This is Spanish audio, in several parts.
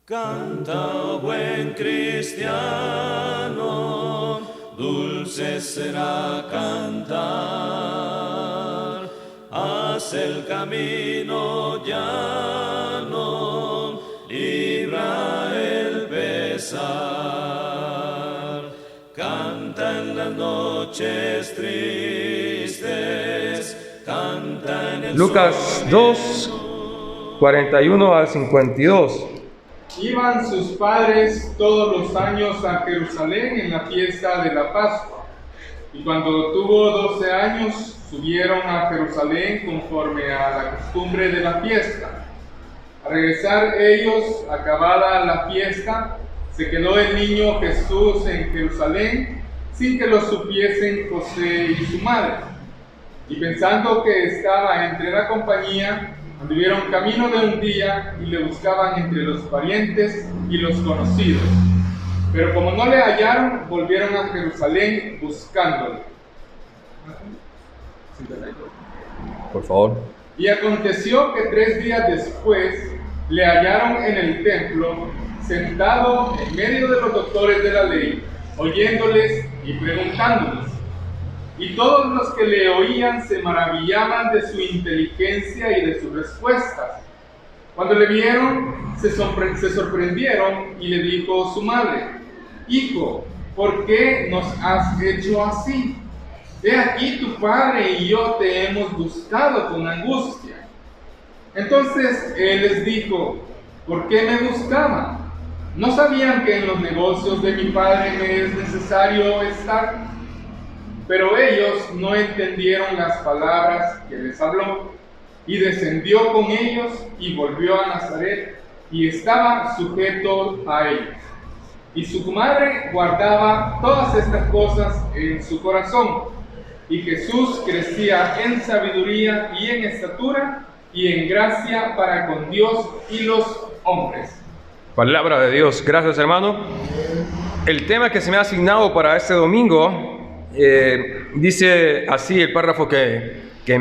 Canta, buen cristiano, dulce será cantar. Haz el camino llano, libra el pesar. Canta en las noches tristes, canta en el Lucas 2, 41 al 52. Iban sus padres todos los años a Jerusalén en la fiesta de la Pascua, y cuando tuvo 12 años subieron a Jerusalén conforme a la costumbre de la fiesta. Al regresar ellos, acabada la fiesta, se quedó el niño Jesús en Jerusalén sin que lo supiesen José y su madre. Y pensando que estaba entre la compañía, anduvieron camino de un día y le buscaban entre los parientes y los conocidos. Pero como no le hallaron, volvieron a Jerusalén buscándole. Por favor. Y aconteció que 3 días después le hallaron en el templo, sentado en medio de los doctores de la ley, oyéndoles y preguntándoles. Y todos los que le oían se maravillaban de su inteligencia y de sus respuestas. Cuando le vieron, se sorprendieron y le dijo su madre: Hijo, ¿por qué nos has hecho así? He aquí tu padre y yo te hemos buscado con angustia. Entonces él les dijo: ¿por qué me buscaban? ¿No sabían que en los negocios de mi padre me es necesario estar? Pero ellos no entendieron las palabras que les habló, y descendió con ellos y volvió a Nazaret, y estaba sujeto a ellos. Y su madre guardaba todas estas cosas en su corazón. Y Jesús crecía en sabiduría y en estatura y en gracia para con Dios y los hombres. Palabra de Dios. Gracias, hermano. El tema que se me ha asignado para este domingo dice así el párrafo que se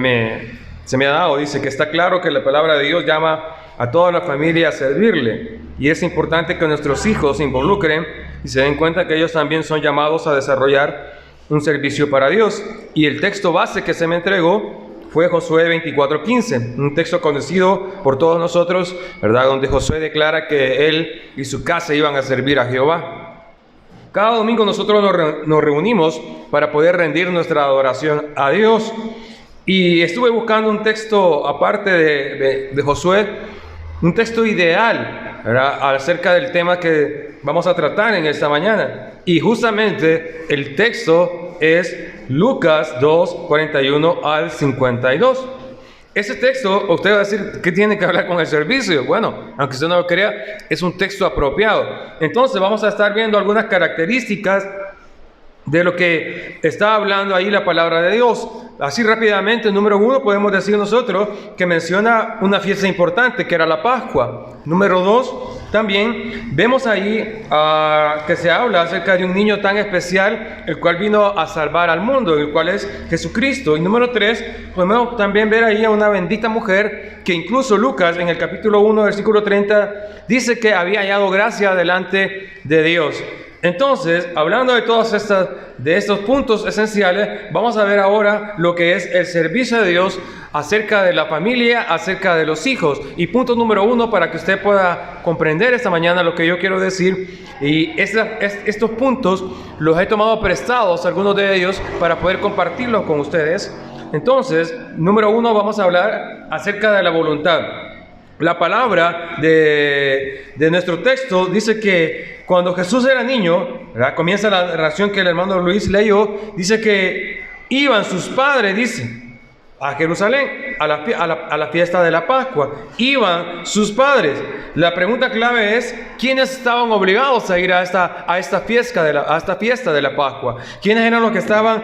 me ha dado. Dice que está claro que la palabra de Dios llama a toda la familia a servirle, y es importante que nuestros hijos se involucren y se den cuenta que ellos también son llamados a desarrollar un servicio para Dios. Y el texto base que se me entregó fue Josué 24:15, un texto conocido por todos nosotros, ¿verdad? Donde Josué declara que él y su casa iban a servir a Jehová. Cada domingo nosotros nos reunimos para poder rendir nuestra adoración a Dios. Y estuve buscando un texto aparte de Josué, un texto ideal, ¿verdad?, acerca del tema que vamos a tratar en esta mañana. Y justamente el texto es Lucas 2, 41 al 52. Ese texto, usted va a decir, ¿qué tiene que hablar con el servicio? Bueno, aunque usted no lo crea, es un texto apropiado. Entonces vamos a estar viendo algunas características de lo que está hablando ahí la palabra de Dios. Así rápidamente, número 1, podemos decir nosotros que menciona una fiesta importante, que era la Pascua. Número 2, también vemos ahí que se habla acerca de un niño tan especial, el cual vino a salvar al mundo, el cual es Jesucristo. Y número 3, podemos también ver ahí a una bendita mujer, que incluso Lucas en el capítulo 1, versículo 30, dice que había hallado gracia delante de Dios. Entonces, hablando de de estos puntos esenciales, vamos a ver ahora lo que es el servicio de Dios acerca de la familia, acerca de los hijos. Y punto número 1, para que usted pueda comprender esta mañana lo que yo quiero decir. Y estos puntos los he tomado prestados, algunos de ellos, para poder compartirlos con ustedes. Entonces, número 1, vamos a hablar acerca de la voluntad. La palabra de nuestro texto dice que cuando Jesús era niño, ¿verdad?, comienza la narración que el hermano Luis leyó, dice que iban sus padres, dice, a Jerusalén, a la fiesta de la Pascua. Iban sus padres. La pregunta clave es, ¿quiénes estaban obligados a ir a esta fiesta de la Pascua? ¿Quiénes eran los que estaban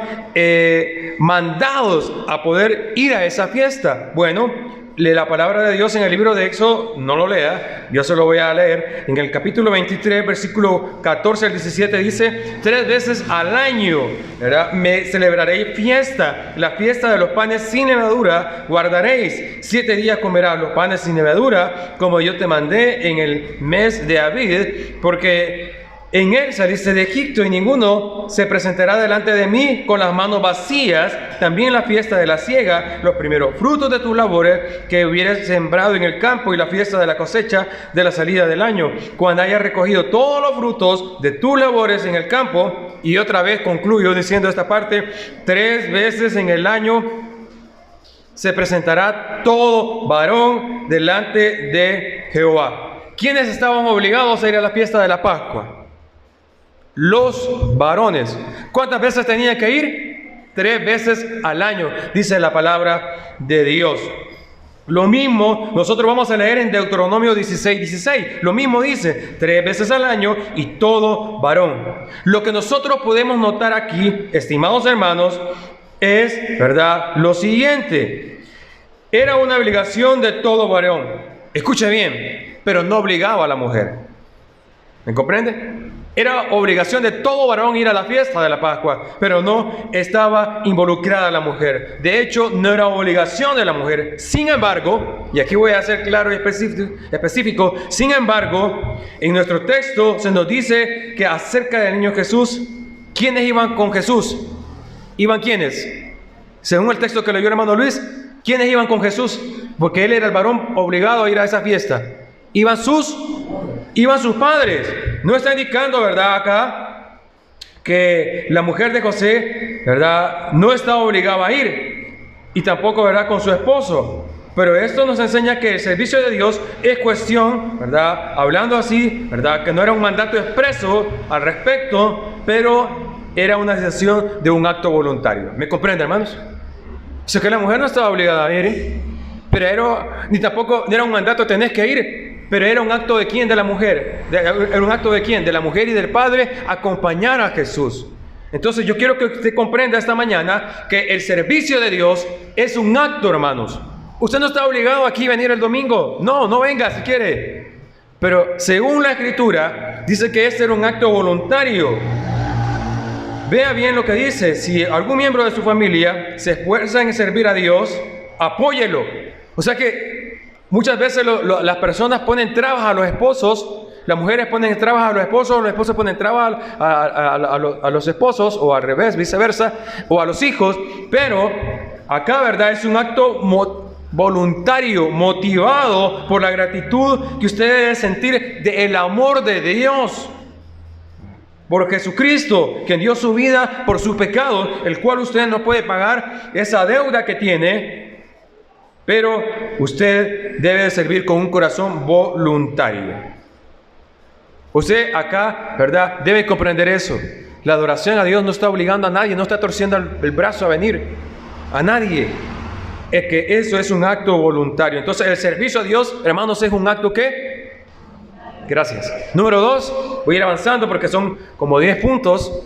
mandados a poder ir a esa fiesta? Bueno, lee la palabra de Dios en el libro de Éxodo, no lo lea, yo se lo voy a leer. En el capítulo 23, versículo 14 al 17 dice: 3 veces al año, ¿verdad?, me celebraréis fiesta, la fiesta de los panes sin levadura guardaréis. 7 días comerás los panes sin levadura, como yo te mandé en el mes de Abib, porque en él saliste de Egipto, y ninguno se presentará delante de mí con las manos vacías. También la fiesta de la siega, los primeros frutos de tus labores que hubieras sembrado en el campo, y la fiesta de la cosecha de la salida del año, cuando hayas recogido todos los frutos de tus labores en el campo. Y otra vez concluyo diciendo esta parte: 3 veces en el año se presentará todo varón delante de Jehová. ¿Quiénes estaban obligados a ir a la fiesta de la Pascua? Los varones. ¿Cuántas veces tenían que ir? 3 veces al año, dice la palabra de Dios. Lo mismo nosotros vamos a leer en Deuteronomio 16:16. Lo mismo dice: 3 veces al año y todo varón. Lo que nosotros podemos notar aquí, estimados hermanos, es, ¿verdad?, lo siguiente: era una obligación de todo varón. Escuche bien, pero no obligaba a la mujer. ¿Me comprende? Era obligación de todo varón ir a la fiesta de la Pascua, pero no estaba involucrada la mujer. De hecho, no era obligación de la mujer. Sin embargo, y aquí voy a ser claro y específico, sin embargo, en nuestro texto se nos dice que acerca del niño Jesús, ¿quiénes iban con Jesús? ¿Iban quiénes? Según el texto que leyó el hermano Luis, ¿quiénes iban con Jesús? Porque él era el varón obligado a ir a esa fiesta. Iban sus padres. No está indicando, ¿verdad?, acá que la mujer de José, ¿verdad?, no estaba obligada a ir, y tampoco, ¿verdad?, con su esposo. Pero esto nos enseña que el servicio de Dios es cuestión, ¿verdad?, hablando así, ¿verdad?, que no era un mandato expreso al respecto, pero era una decisión de un acto voluntario. ¿Me comprende, hermanos? O sea que la mujer no estaba obligada a ir, pero ni tampoco era un mandato: tenés que ir. Pero era un acto de quién, de la mujer. Era un acto de quién, de la mujer y del padre, acompañar a Jesús. Entonces yo quiero que usted comprenda esta mañana que el servicio de Dios es un acto, hermanos. Usted no está obligado aquí a venir el domingo. No venga si quiere. Pero según la Escritura, dice que este era un acto voluntario. Vea bien lo que dice: si algún miembro de su familia se esfuerza en servir a Dios, apóyelo. O sea que muchas veces las personas ponen trabas a los esposos, las mujeres ponen trabas a los esposos ponen trabas a los esposos, o al revés, viceversa, o a los hijos. Pero acá, ¿verdad?, es un acto voluntario, motivado por la gratitud que usted debe sentir del amor de Dios por Jesucristo, que dio su vida por sus pecados, el cual usted no puede pagar esa deuda que tiene. Pero usted debe servir con un corazón voluntario. Usted acá, ¿verdad?, debe comprender eso. La adoración a Dios no está obligando a nadie, no está torciendo el brazo a venir. A nadie. Es que eso es un acto voluntario. Entonces el servicio a Dios, hermanos, es un acto ¿qué? Gracias. Número 2, voy a ir avanzando porque son como 10 puntos.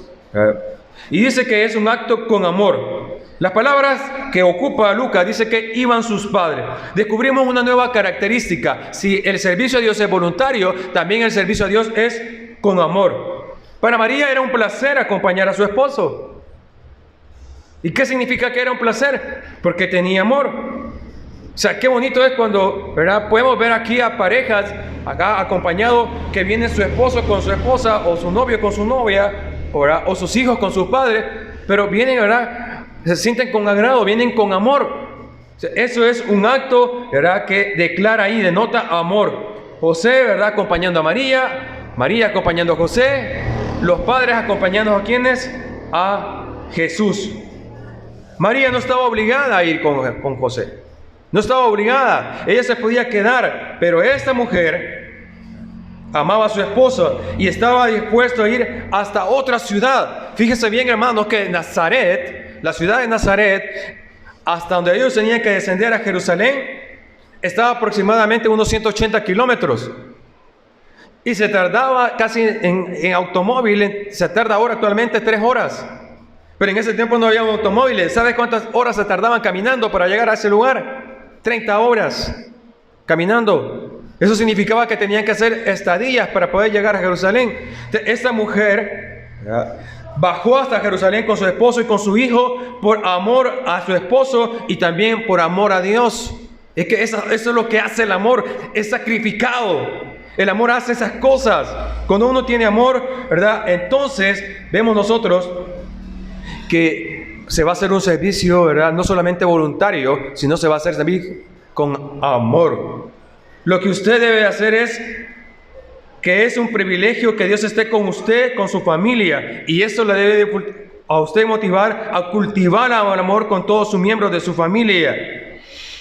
Y dice que es un acto con amor. Las palabras que ocupa Lucas dice que iban sus padres. Descubrimos una nueva característica. Si el servicio a Dios es voluntario, también el servicio a Dios es con amor. Para María era un placer acompañar a su esposo. ¿Y qué significa que era un placer? Porque tenía amor. O sea, qué bonito es cuando, ¿verdad?, podemos ver aquí a parejas acá acompañados, que viene su esposo con su esposa, o su novio con su novia, ¿verdad?, o sus hijos con sus padres, pero vienen, ¿verdad?, se sienten con agrado, vienen con amor. O sea, eso es un acto, ¿verdad?, que declara ahí, denota amor. José, ¿verdad?, acompañando a María, María acompañando a José, los padres acompañando a ¿quiénes? A Jesús. María no estaba obligada a ir con José. No estaba obligada. Ella se podía quedar. Pero esta mujer amaba a su esposo y estaba dispuesto a ir hasta otra ciudad. Fíjese bien, hermanos, que Nazaret, la ciudad de Nazaret, hasta donde ellos tenían que descender a Jerusalén, estaba aproximadamente unos 180 kilómetros. Y se tardaba casi en automóvil, se tarda ahora actualmente 3 horas. Pero en ese tiempo no había automóviles. ¿Sabes cuántas horas se tardaban caminando para llegar a ese lugar? 30 horas caminando. Eso significaba que tenían que hacer estadías para poder llegar a Jerusalén. Esta mujer bajó hasta Jerusalén con su esposo y con su hijo por amor a su esposo y también por amor a Dios. Es que eso es lo que hace el amor, es sacrificado. El amor hace esas cosas. Cuando uno tiene amor, ¿verdad? Entonces vemos nosotros que se va a hacer un servicio, ¿verdad? No solamente voluntario, sino se va a hacer servir con amor. Lo que usted debe hacer es que es un privilegio que Dios esté con usted, con su familia, y eso le debe a usted motivar a cultivar el amor con todos sus miembros de su familia.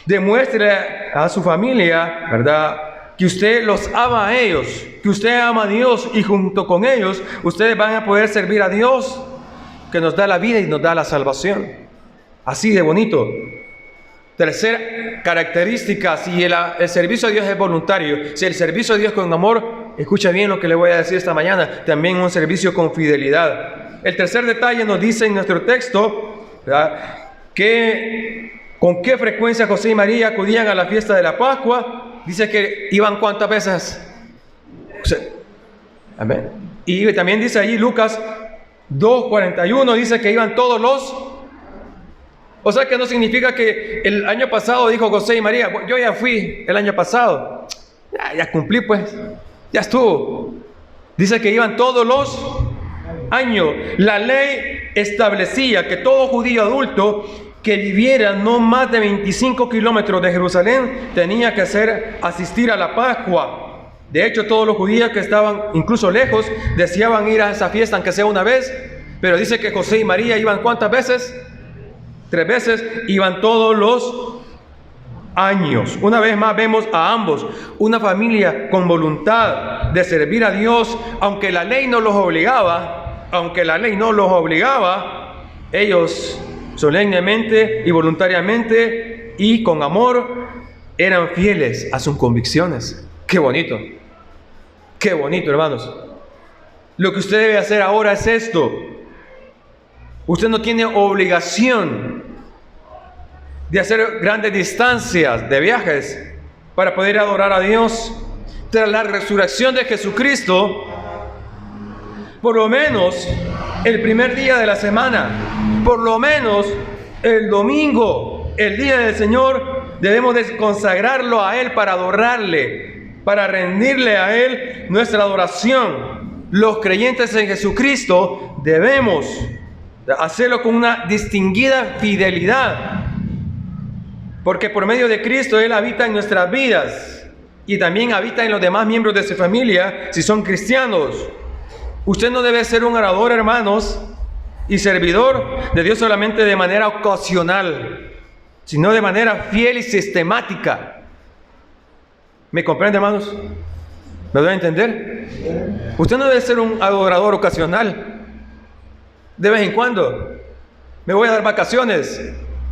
Demuestre a su familia, ¿verdad?, que usted los ama a ellos, que usted ama a Dios, y junto con ellos ustedes van a poder servir a Dios, que nos da la vida y nos da la salvación. Así de bonito. Tercera característica, si el servicio a Dios es voluntario, si el servicio a Dios con amor, escucha bien lo que le voy a decir esta mañana, también un servicio con fidelidad. El tercer detalle nos dice en nuestro texto, ¿verdad?, que con qué frecuencia José y María acudían a la fiesta de la Pascua. Dice que iban ¿cuántas veces? Amén. Y también dice ahí Lucas 2:41, dice que iban todos los... O sea que no significa que el año pasado dijo José y María, yo ya fui el año pasado, ya cumplí pues, ya estuvo. Dice que iban todos los años. La ley establecía que todo judío adulto que viviera no más de 25 kilómetros de Jerusalén tenía que asistir a la Pascua. De hecho, todos los judíos que estaban incluso lejos deseaban ir a esa fiesta, aunque sea una vez. Pero dice que José y María iban ¿cuántas veces? 3 veces. Iban todos los años. Una vez más vemos a ambos, una familia con voluntad de servir a Dios, aunque la ley no los obligaba, ellos solemnemente y voluntariamente y con amor eran fieles a sus convicciones. Qué bonito, hermanos. Lo que usted debe hacer ahora es esto. Usted no tiene obligación de hacer grandes distancias de viajes para poder adorar a Dios. Tras la resurrección de Jesucristo, por lo menos el primer día de la semana, por lo menos el domingo, el día del Señor, debemos de consagrarlo a Él para adorarle, para rendirle a Él nuestra adoración. Los creyentes en Jesucristo debemos hacerlo con una distinguida fidelidad, porque por medio de Cristo Él habita en nuestras vidas y también habita en los demás miembros de su familia si son cristianos. Usted no debe ser un adorador, hermanos, y servidor de Dios solamente de manera ocasional, sino de manera fiel y sistemática. ¿Me comprende, hermanos? ¿Me doy a entender? Usted no debe ser un adorador ocasional, de vez en cuando. Me voy a dar vacaciones,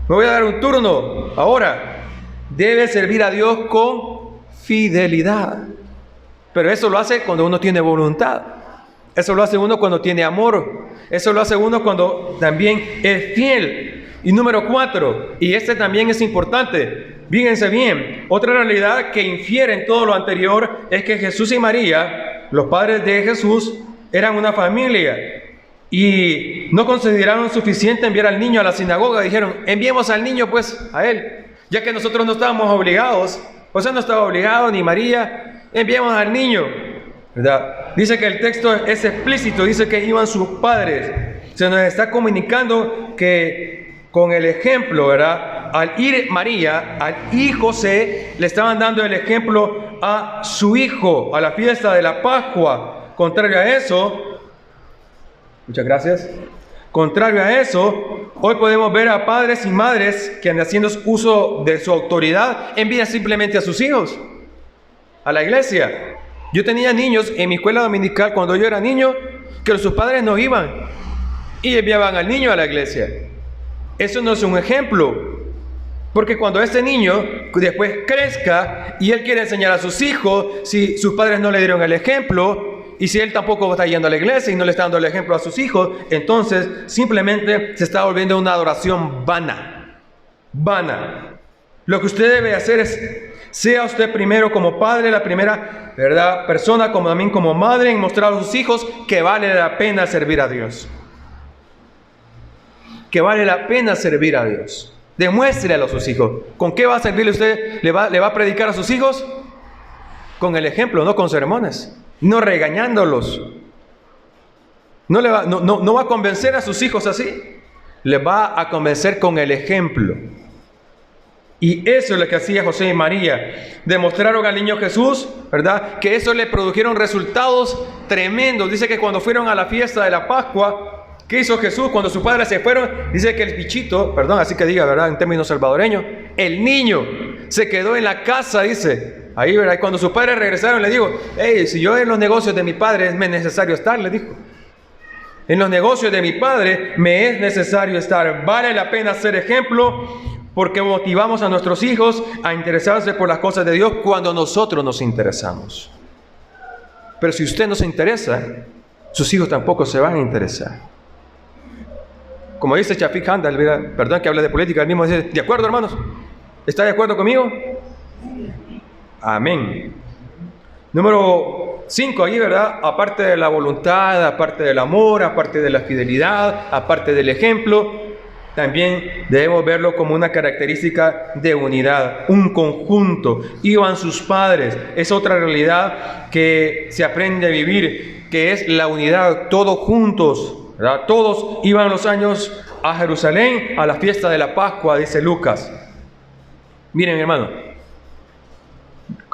me voy a dar un turno. Ahora, debe servir a Dios con fidelidad. Pero eso lo hace cuando uno tiene voluntad. Eso lo hace uno cuando tiene amor. Eso lo hace uno cuando también es fiel. Y número 4, y este también es importante, fíjense bien, otra realidad que infiere en todo lo anterior es que Jesús y María, los padres de Jesús, eran una familia y no consideraron suficiente enviar al niño a la sinagoga. Dijeron, enviemos al niño pues a él, ya que nosotros no estábamos obligados. José no estaba obligado, ni María, enviemos al niño, ¿verdad? Dice que el texto es explícito, dice que iban sus padres. Se nos está comunicando que con el ejemplo, ¿verdad? Al ir María, al ir José, le estaban dando el ejemplo a su hijo, a la fiesta de la Pascua. Contrario a eso, muchas gracias. Contrario a eso, hoy podemos ver a padres y madres que haciendo uso de su autoridad envían simplemente a sus hijos a la iglesia. Yo tenía niños en mi escuela dominical cuando yo era niño que sus padres no iban y enviaban al niño a la iglesia. Eso no es un ejemplo, porque cuando este niño después crezca y él quiere enseñar a sus hijos, si sus padres no le dieron el ejemplo y si él tampoco está yendo a la iglesia y no le está dando el ejemplo a sus hijos, entonces simplemente se está volviendo una adoración vana. Lo que usted debe hacer es, sea usted primero como padre, la primera, ¿verdad?, persona, como también como madre, en mostrar a sus hijos que vale la pena servir a Dios. Que vale la pena servir a Dios. Demuéstrele a sus hijos. ¿Con qué va a servirle usted? ¿Le va a predicar a sus hijos? Con el ejemplo, no con sermones. No regañándolos. No va a convencer a sus hijos así. Le va a convencer con el ejemplo. Y eso es lo que hacía José y María. Demostraron al niño Jesús, ¿verdad?, que eso le produjeron resultados tremendos. Dice que cuando fueron a la fiesta de la Pascua, ¿qué hizo Jesús? Cuando sus padres se fueron, dice que el bichito, perdón, así que diga, ¿verdad?, en términos salvadoreños, el niño se quedó en la casa, dice. Ahí, ¿verdad? Y cuando sus padres regresaron, le digo, hey, si yo en los negocios de mi padre es necesario estar, le dijo. En los negocios de mi padre me es necesario estar. Vale la pena ser ejemplo, porque motivamos a nuestros hijos a interesarse por las cosas de Dios cuando nosotros nos interesamos. Pero si usted no se interesa, sus hijos tampoco se van a interesar. Como dice Shafik Handal, perdón que hable de política, él mismo dice, ¿de acuerdo, hermanos? ¿Está de acuerdo conmigo? Amén. Número 5 ahí, ¿verdad? Aparte de la voluntad, aparte del amor, aparte de la fidelidad, aparte del ejemplo, también debemos verlo como una característica de unidad, un conjunto. Iban sus padres, es otra realidad que se aprende a vivir, que es la unidad, todos juntos, ¿verdad? Todos iban los años a Jerusalén a la fiesta de la Pascua, dice Lucas. Miren, mi hermano,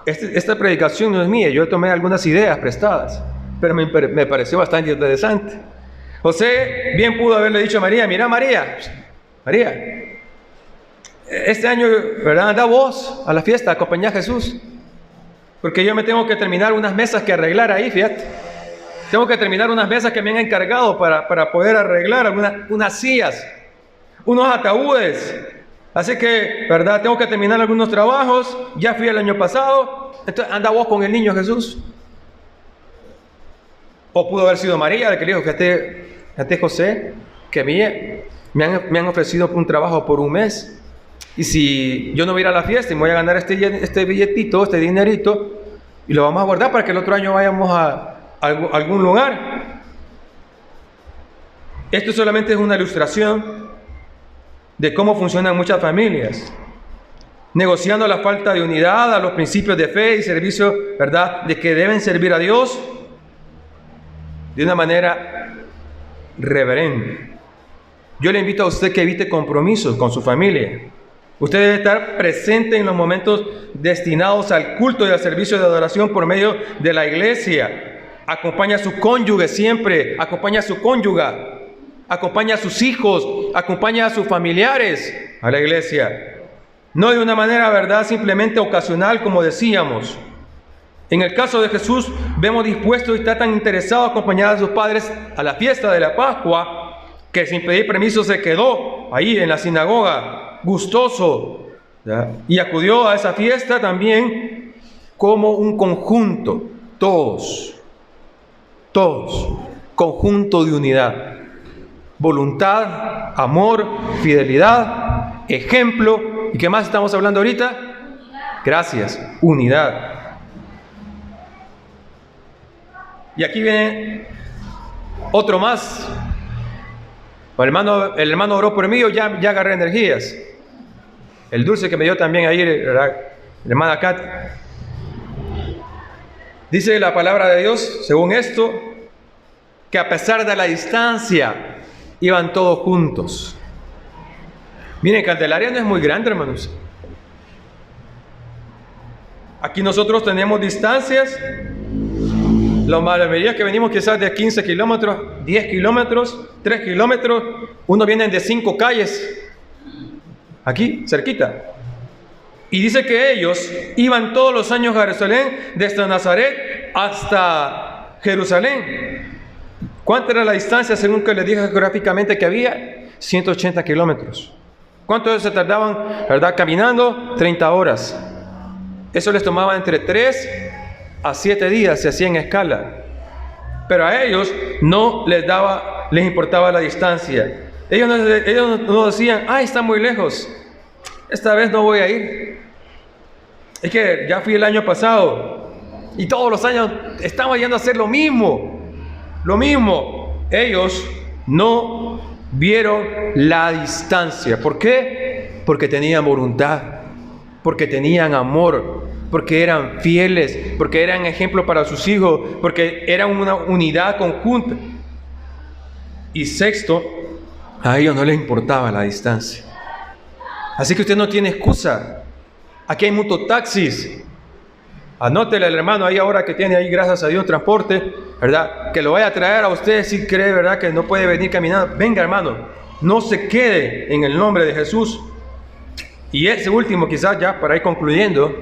esta predicación no es mía, yo tomé algunas ideas prestadas, pero me pareció bastante interesante. José bien pudo haberle dicho a María, mira María, este año, ¿verdad?, anda vos a la fiesta, acompañá a Jesús, porque yo me tengo que terminar unas mesas que arreglar ahí, fíjate. Tengo que terminar unas mesas que me han encargado para poder arreglar unas sillas, unos ataúdes. Así que, ¿verdad?, tengo que terminar algunos trabajos. Ya fui el año pasado. Entonces, anda vos con el niño Jesús. O pudo haber sido María, el que le dijo, fíjate José, que me han ofrecido un trabajo por un mes. Y si yo no voy a ir a la fiesta y me voy a ganar este billetito, este dinerito, y lo vamos a guardar para que el otro año vayamos a algún lugar. Esto solamente es una ilustración de cómo funcionan muchas familias, negociando la falta de unidad a los principios de fe y servicio, ¿verdad?, de que deben servir a Dios de una manera reverente. Yo le invito a usted que evite compromisos con su familia. Usted debe estar presente en los momentos destinados al culto y al servicio de adoración por medio de la iglesia. Acompaña a su cónyuge siempre, acompaña a su cónyuga, acompaña a sus hijos, acompaña a sus familiares a la iglesia. No de una manera, ¿verdad?, simplemente ocasional, como decíamos. En el caso de Jesús, vemos dispuesto y está tan interesado a acompañar a sus padres a la fiesta de la Pascua, que sin pedir permiso se quedó ahí en la sinagoga, gustoso, ¿ya?, y acudió a esa fiesta también como un conjunto, todos, conjunto de unidad. Voluntad, amor, fidelidad, ejemplo. ¿Y qué más estamos hablando ahorita? Gracias, unidad. Y aquí viene otro más. El hermano oró por mí, yo ya agarré energías. El dulce que me dio también ahí, la hermana Kat. Dice la palabra de Dios, según esto, que a pesar de la distancia, iban todos juntos. Miren, Candelaria no es muy grande, hermanos. Aquí nosotros tenemos distancias. La mayoría que venimos quizás de 15 kilómetros, 10 kilómetros, 3 kilómetros. Unos vienen de 5 calles. Aquí, cerquita. Y dice que ellos iban todos los años a Jerusalén, desde Nazaret hasta Jerusalén. ¿Cuánta era la distancia según que les dije geográficamente que había? 180 kilómetros. ¿Cuánto se tardaban, verdad, caminando? 30 horas. Eso les tomaba entre 3 a 7 días, se hacía en escala. Pero a ellos no les importaba la distancia. Ellos no decían, está muy lejos. esta vez no voy a ir. Es que ya fui el año pasado y todos los años estaba yendo a hacer lo mismo. Lo mismo. Ellos no vieron la distancia. ¿Por qué? Porque tenían voluntad, porque tenían amor, porque eran fieles, porque eran ejemplo para sus hijos, porque eran una unidad conjunta. Y sexto, a ellos no les importaba la distancia. Así que usted no tiene excusa. Aquí hay mototaxis. Anótele al hermano ahí ahora que tiene ahí, gracias a Dios, transporte, ¿verdad? Que lo vaya a traer a usted si cree, ¿verdad? Que no puede venir caminando. Venga, hermano, no se quede en el nombre de Jesús. Y ese último, quizás ya para ir concluyendo,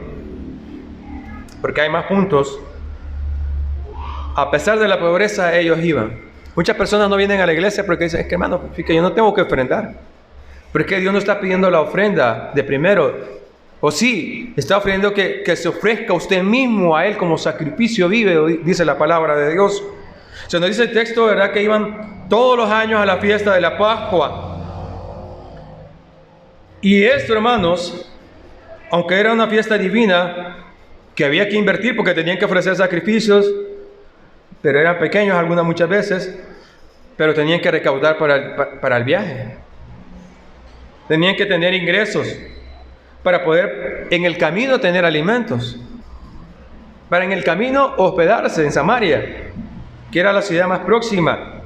porque hay más puntos. A pesar de la pobreza, ellos iban. Muchas personas no vienen a la iglesia porque dicen, es que hermano, que yo no tengo que ofrendar. Pero es que Dios no está pidiendo la ofrenda de primero. O sí, está ofreciendo que se ofrezca usted mismo a Él como sacrificio vivo, dice la palabra de Dios. Se nos dice el texto, ¿verdad?, que iban todos los años a la fiesta de la Pascua. Y esto, hermanos, aunque era una fiesta divina, que había que invertir porque tenían que ofrecer sacrificios, pero eran pequeños algunas muchas veces, pero tenían que recaudar para el viaje. Tenían que tener ingresos para poder en el camino tener alimentos, para en el camino hospedarse en Samaria, que era la ciudad más próxima.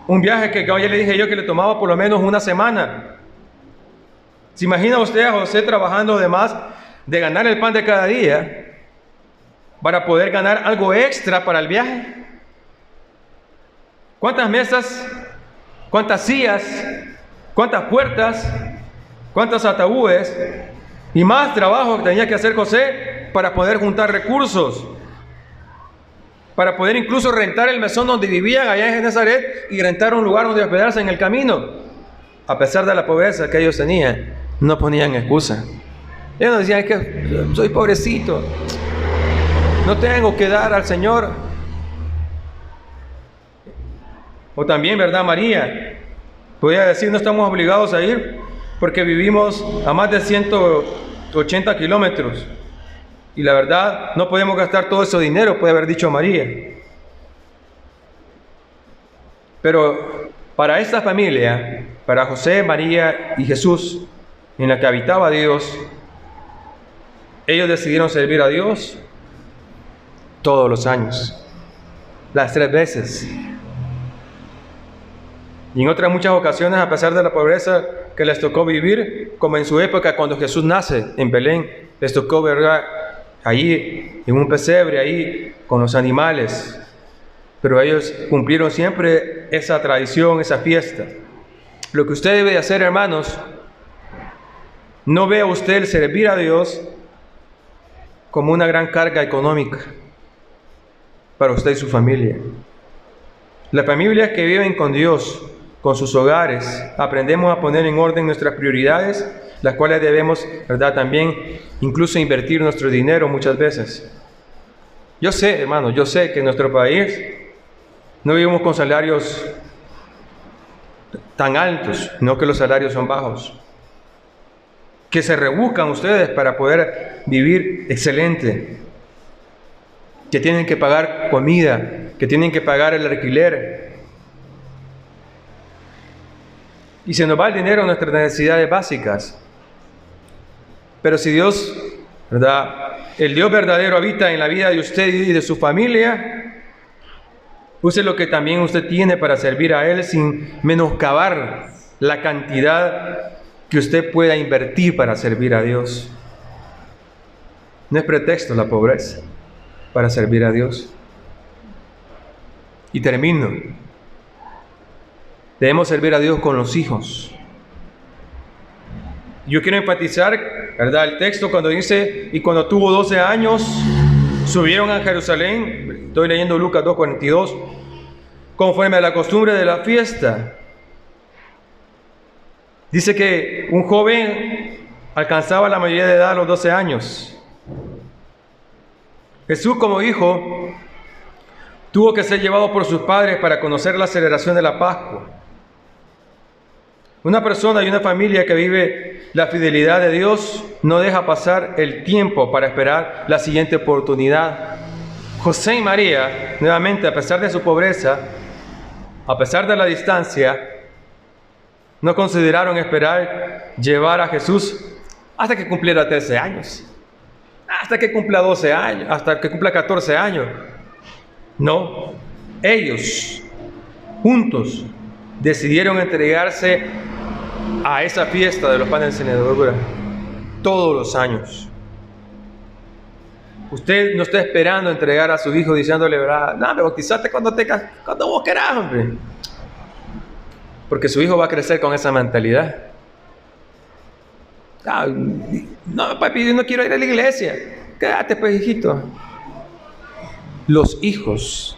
Un viaje que ya le dije yo que le tomaba por lo menos una semana. ¿Se imagina usted a José trabajando de más de ganar el pan de cada día para poder ganar algo extra para el viaje? ¿Cuántas mesas? ¿Cuántas sillas? ¿Cuántas puertas? ¿Cuántos ataúdes? Y más trabajo que tenía que hacer José para poder juntar recursos, para poder incluso rentar el mesón donde vivían allá en Genezaret y rentar un lugar donde hospedarse en el camino. A pesar de la pobreza que ellos tenían, no ponían excusa. Ellos no decían, es que soy pobrecito, no tengo que dar al Señor. O también, ¿verdad, María? Podría decir, no estamos obligados a ir porque vivimos a más de 180 kilómetros. Y la verdad, no podemos gastar todo ese dinero, puede haber dicho María. Pero para esta familia, para José, María y Jesús, en la que habitaba Dios, ellos decidieron servir a Dios todos los años, las 3 veces. Y en otras muchas ocasiones, a pesar de la pobreza que les tocó vivir, como en su época cuando Jesús nace en Belén, les tocó ver allí en un pesebre, ahí con los animales. Pero ellos cumplieron siempre esa tradición, esa fiesta. Lo que usted debe de hacer, hermanos, no vea usted el servir a Dios como una gran carga económica para usted y su familia. Las familias que viven con Dios, con sus hogares, aprendemos a poner en orden nuestras prioridades, las cuales debemos, ¿verdad?, también incluso invertir nuestro dinero muchas veces. Yo sé, hermano, yo sé que en nuestro país no vivimos con salarios tan altos, no, que los salarios son bajos, que se rebuscan ustedes para poder vivir excelente, que tienen que pagar comida, que tienen que pagar el alquiler. Y se nos va el dinero a nuestras necesidades básicas. Pero si Dios, ¿verdad?, el Dios verdadero habita en la vida de usted y de su familia, use lo que también usted tiene para servir a Él sin menoscabar la cantidad que usted pueda invertir para servir a Dios. No es pretexto la pobreza para servir a Dios. Y termino. Debemos servir a Dios con los hijos. Yo quiero enfatizar, ¿verdad?, el texto cuando dice, y cuando tuvo 12 años, subieron a Jerusalén. Estoy leyendo Lucas 2:42, conforme a la costumbre de la fiesta. Dice que un joven alcanzaba la mayoría de edad a los 12 años. Jesús, como hijo, tuvo que ser llevado por sus padres para conocer la celebración de la Pascua. Una persona y una familia que vive la fidelidad de Dios no deja pasar el tiempo para esperar la siguiente oportunidad. José y María, nuevamente, a pesar de su pobreza, a pesar de la distancia, no consideraron esperar llevar a Jesús hasta que cumpliera 13 años, hasta que cumpla 12 años, hasta que cumpla 14 años. No, ellos juntos decidieron entregarse a esa fiesta de los panes sin levadura todos los años. Usted no está esperando entregar a su hijo diciéndole, ¿verdad? No, me bautizaste cuando vos querás, hombre. Porque su hijo va a crecer con esa mentalidad. Ah, no, papi, yo no quiero ir a la iglesia. Quédate, pues, hijito. Los hijos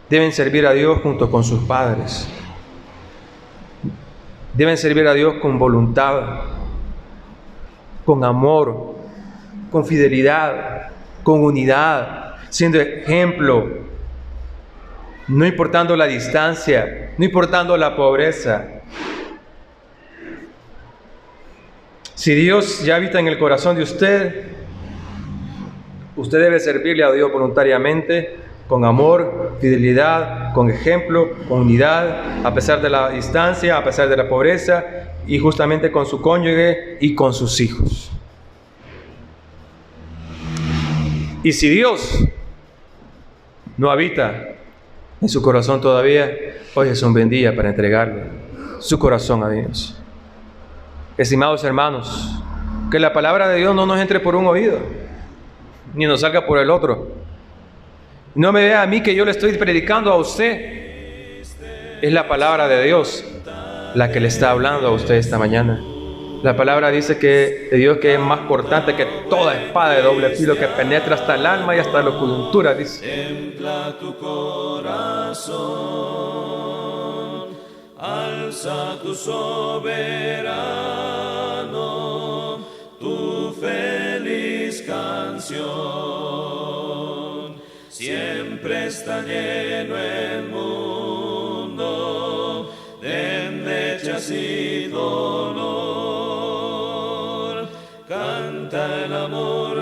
deben servir a Dios junto con sus padres. Deben servir a Dios con voluntad, con amor, con fidelidad, con unidad, siendo ejemplo, no importando la distancia, no importando la pobreza. Si Dios ya habita en el corazón de usted, usted debe servirle a Dios voluntariamente, con amor, fidelidad, con ejemplo, con unidad, a pesar de la distancia, a pesar de la pobreza, y justamente con su cónyuge y con sus hijos. Y si Dios no habita en su corazón todavía, hoy es un buen día para entregarle su corazón a Dios. Estimados hermanos, que la palabra de Dios no nos entre por un oído, ni nos salga por el otro. No me vea a mí que yo le estoy predicando a usted. Es la palabra de Dios la que le está hablando a usted esta mañana. La palabra dice que de Dios que es más cortante que toda espada de doble filo, que penetra hasta el alma y hasta la coyuntura, dice. Templa tu corazón, alza tu soberano, tu feliz canción. Siempre está lleno el mundo de endechas y dolor. Canta el amor